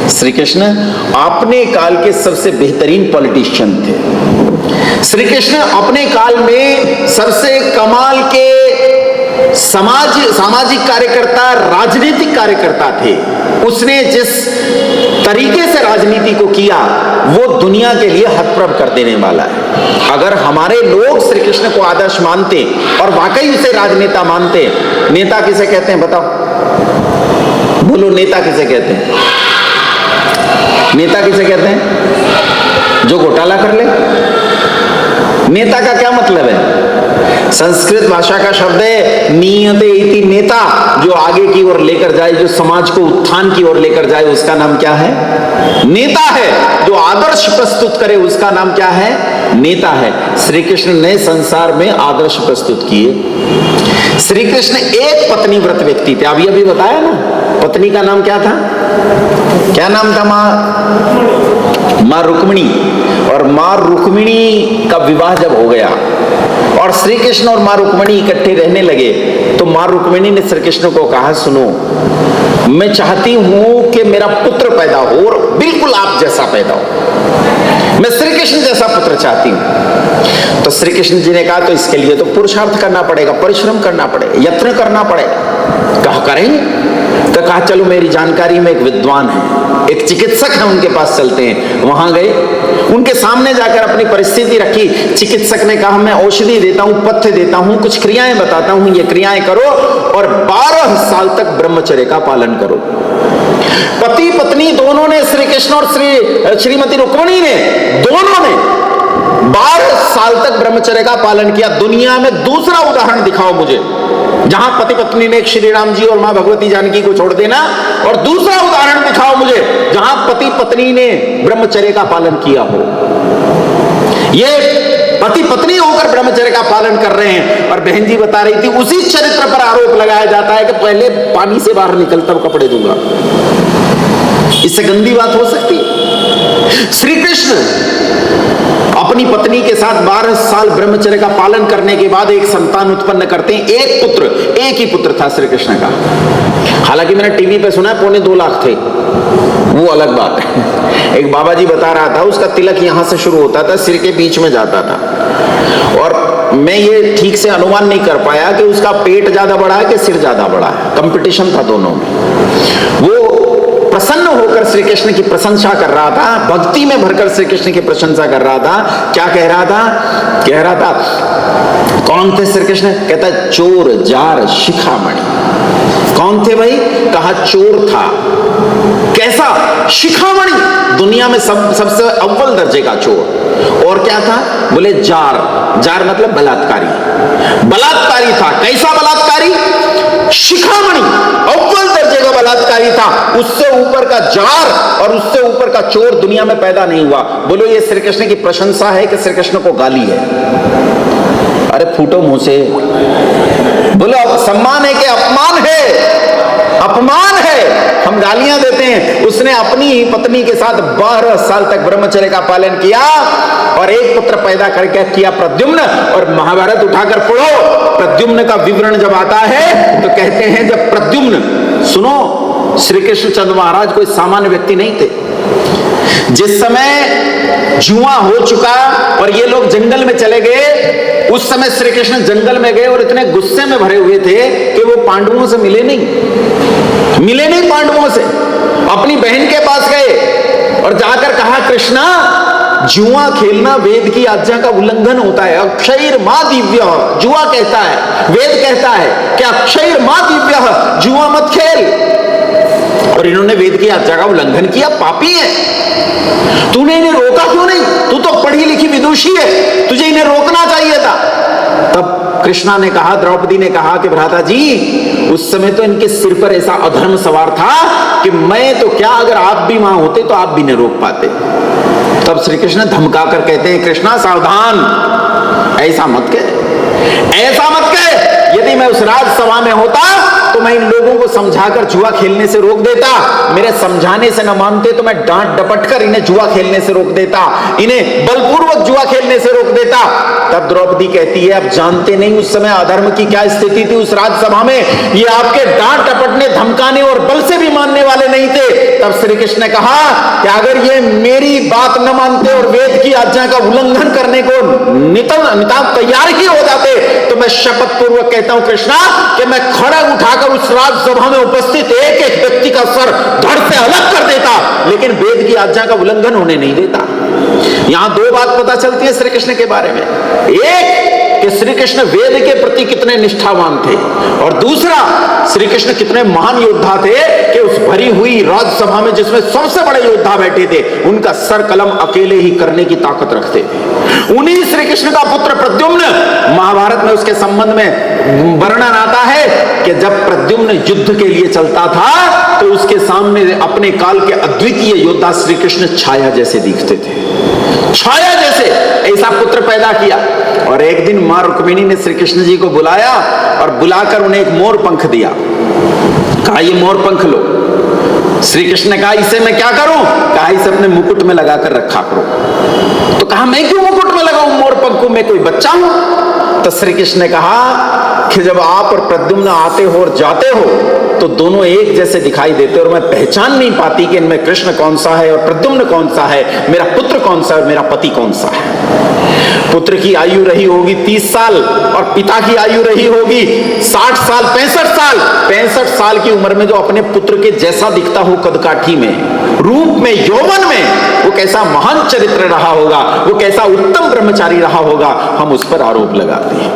श्री कृष्ण अपने काल के सबसे बेहतरीन पॉलिटिशियन थे। श्री कृष्ण अपने काल में सबसे कमाल के सामाजिक कार्यकर्ता, राजनीतिक कार्यकर्ता थे। उसने जिस तरीके से राजनीति को किया वो दुनिया के लिए हतप्रभ कर देने वाला है। अगर हमारे लोग श्री कृष्ण को आदर्श मानते और वाकई उसे राजनेता मानते, नेता किसे कहते हैं बताओ, बोलो नेता किसे कहते हैं? नेता किसे कहते हैं? जो घोटाला कर ले। नेता का क्या मतलब है? संस्कृत भाषा का शब्द है नियते इति नेता, जो आगे की ओर लेकर जाए, जो समाज को उत्थान की ओर लेकर जाए, उसका नाम क्या है? नेता है। जो आदर्श प्रस्तुत करे उसका नाम क्या है? नेता है। श्री कृष्ण ने संसार में आदर्श प्रस्तुत किए। श्री कृष्ण एक पत्नी व्रत व्यक्ति थे। अभी बताया ना, पत्नी का नाम क्या था? क्या नाम था? मां रुक्मिणी। और मां रुक्मिणी का विवाह जब हो गया और श्री कृष्ण और मां रुक्मिणी इकट्ठे रहने लगे तो मां रुक्मिणी ने श्री कृष्ण को कहा, सुनो, मैं चाहती हूं कि मेरा पुत्र पैदा हो और बिल्कुल आप जैसा पैदा हो। मैं श्री कृष्ण जैसा पुत्र चाहती हूं। तो श्री कृष्ण जी ने कहा, तो इसके लिए तो पुरुषार्थ करना पड़ेगा, परिश्रम करना पड़ेगा, यत्न करना पड़ेगा। कहा करेंगे? तो कहा चलो मेरी जानकारी में एक विद्वान है, एक चिकित्सक है, उनके पास चलते हैं। वहां गए, उनके सामने जाकर अपनी परिस्थिति रखी। चिकित्सक ने कहा मैं औषधि देता हूं, पथ्य देता हूं, कुछ क्रियाएं बताता हूं, ये क्रियाएं करो और 12 साल तक ब्रह्मचर्य का पालन करो। पति पत्नी दोनों ने, श्री कृष्ण और श्रीमती रुक्मिणी ने, दोनों ने 12 साल तक ब्रह्मचर्य का पालन किया। दुनिया में दूसरा उदाहरण दिखाओ मुझे जहां पति पत्नी ने श्री राम जी और मां भगवती जानकी को छोड़ देना, और दूसरा उदाहरण दिखाओ मुझे जहां पति पत्नी ने ब्रह्मचर्य का पालन किया हो। ये पति पत्नी होकर ब्रह्मचर्य का पालन कर रहे हैं। और बहन जी बता रही थी उसी चरित्र पर आरोप लगाया जाता है कि पहले पानी से बाहर निकल तब कपड़े दूंगा। इससे गंदी बात हो सकती? श्री कृष्ण अपनी पत्नी के साथ 12 साल ब्रह्मचर्य का पालन करने के बाद एक संतान उत्पन्न करते हैं। एक पुत्र, एक ही पुत्र था श्री कृष्ण का। हालांकि मैंने टीवी पे सुना है 2.25 लाख थे, वो अलग बात है। एक बाबा जी बता रहा था उसका तिलक यहां से शुरू होता था, सिर के बीच में जाता था। और मैं ये ठीक से अनुमान नहीं कर पाया कि उसका पेट ज्यादा बड़ा है कि सिर ज्यादा बड़ा है। कंपटीशन था दोनों में। वो प्रसन्न होकर श्री कृष्ण की प्रशंसा कर रहा था, भक्ति में भरकर श्री कृष्ण की प्रशंसा कर रहा था। क्या कह रहा था? कह रहा था कौन थे श्री कृष्ण? कहता चोर जार शिखामणि। कौन थे भाई? कहा चोर था। कैसा? शिखामणि, दुनिया में सबसे अव्वल दर्जे का चोर। और क्या था? बोले जार। जार मतलब बलात्कारी। बलात्कारी था। कैसा बलात्कारी? शिखामणि, अव्वल दर्जे का बलात्कारी था। उससे ऊपर का जार और उससे ऊपर का चोर दुनिया में पैदा नहीं हुआ। बोलो ये श्री कृष्ण की प्रशंसा है कि श्री कृष्ण को गाली है? अरे फूटो मुंह से, बोलो सम्मान है कि अपमान है? अपमान है। हम गालियां देते हैं। उसने अपनी ही पत्नी के साथ 12 साल तक ब्रह्मचर्य का पालन किया और एक पुत्र पैदा करके किया, प्रद्युम्न। और महाभारत उठाकर पढ़ो, प्रद्युम्न का विवरण जब आता है तो कहते हैं जब प्रद्युम्न, सुनो, श्री कृष्णचंद्र महाराज कोई सामान्य व्यक्ति नहीं थे। जिस समय जुआ हो चुका और ये लोग जंगल में चले गए, उस समय श्री कृष्ण जंगल में गए और इतने गुस्से में भरे हुए थे कि वो पांडवों से मिले नहीं पांडवों से। अपनी बहन के पास गए और जाकर कहा कृष्णा, जुआ खेलना वेद की आज्ञा का उल्लंघन होता है। अक्षैर मां दिव्य, जुआ कहता है, वेद कहता है कि अक्षैर मां दिव्य, जुआ मत खेल। और इन्होंने वेद की आज्ञा का उल्लंघन किया, पापी है। तूने इन्हें रोका क्यों नहीं? तू तो पढ़ी लिखी विदुषी है, तुझे इन्हें रोकना चाहिए था। तब कृष्णा ने कहा, द्रौपदी ने कहा कि भ्राता जी, उस समय तो इनके सिर पर ऐसा अधर्म सवार था कि मैं तो क्या, अगर आप भी वहां होते तो आप भी नहीं रोक पाते। तब श्री कृष्ण धमकाकर कहते हैं, कृष्णा सावधान, ऐसा मत कह, ऐसा मत कह। यदि मैं उस राजसभा में होता तो मैं इन लोगों को समझाकर जुआ खेलने से रोक देता, मेरे समझाने से न मानते तो मैं डांट डपट कर इन्हें जुआ खेलने से रोक देता, इन्हें बलपूर्वक जुआ खेलने से रोक देता। तब द्रौपदी कहती है, अब जानते नहीं उस समय अधर्म की क्या स्थिति थी उस राजसभा में, ये आपके डांट डपटने धमकाने और बल से भी मानने वाले नहीं थे। तब श्री कृष्ण ने कहा कि अगर ये मेरी बात न मानते और वेद की आज्ञा का उल्लंघन करने को नितांत तैयार ही हो जाते, तो मैं शपथ पूर्वक कहता हूं कृष्णा कि मैं खड़ा उठाकर उस राजसभा में उपस्थित एक एक व्यक्ति का सर धड़ से अलग कर देता, लेकिन वेद की आज्ञा का उल्लंघन होने नहीं देता। यहां दो बात पता चलती है श्री कृष्ण के बारे में, एक कि श्री कृष्ण वेद के प्रति कितने निष्ठावान थे, और दूसरा श्री कृष्ण कितने महान योद्धा थे कि उस भरी हुई राजसभा में जिसमें सबसे बड़े योद्धा बैठे थे, उनका सर कलम अकेले ही करने की ताकत रखते थे। उन्हीं श्री कृष्ण का पुत्र प्रद्युम्न, महाभारत में उसके संबंध में वर्णन आता है कि जब प्रद्युम्न युद्ध के लिए चलता था तो उसके सामने अपने काल के अद्वितीय योद्धा श्री कृष्ण छाया जैसे दिखते थे, छाया जैसे ऐसा पुत्र पैदा किया। और एक दिन मां रुक्मिणी ने श्री कृष्ण जी को बुलाया और बुलाकर उन्हें एक मोर पंख दिया, कहा ये मोर पंख लो। श्री कृष्ण ने कहा इसे मैं क्या करूं, कहा इसे अपने मुकुट में लगाकर रखा करो। तो कहा मैं क्यों मुकुट में लगाऊं मोर पंख को, मैं कोई बच्चा हूं। तो श्री कृष्ण ने कहा कि जब आप और प्रद्युम्न आते हो और जाते हो तो दोनों एक जैसे दिखाई देते, और मैं पहचान नहीं पाती कि इनमें कृष्ण कौन सा है और प्रद्युम्न कौन सा है, मेरा पुत्र कौन सा है और मेरा पति कौन सा है। पुत्र की आयु रही होगी 30 साल और पिता की आयु रही होगी 60 साल 65 साल। 65 साल की उम्र में जो अपने पुत्र के जैसा दिखता हो कदकाठी में, रूप में, यौवन में, वो कैसा महान चरित्र रहा होगा, वो कैसा उत्तम ब्रह्मचारी रहा होगा, हम उस पर आरोप लगाते हैं।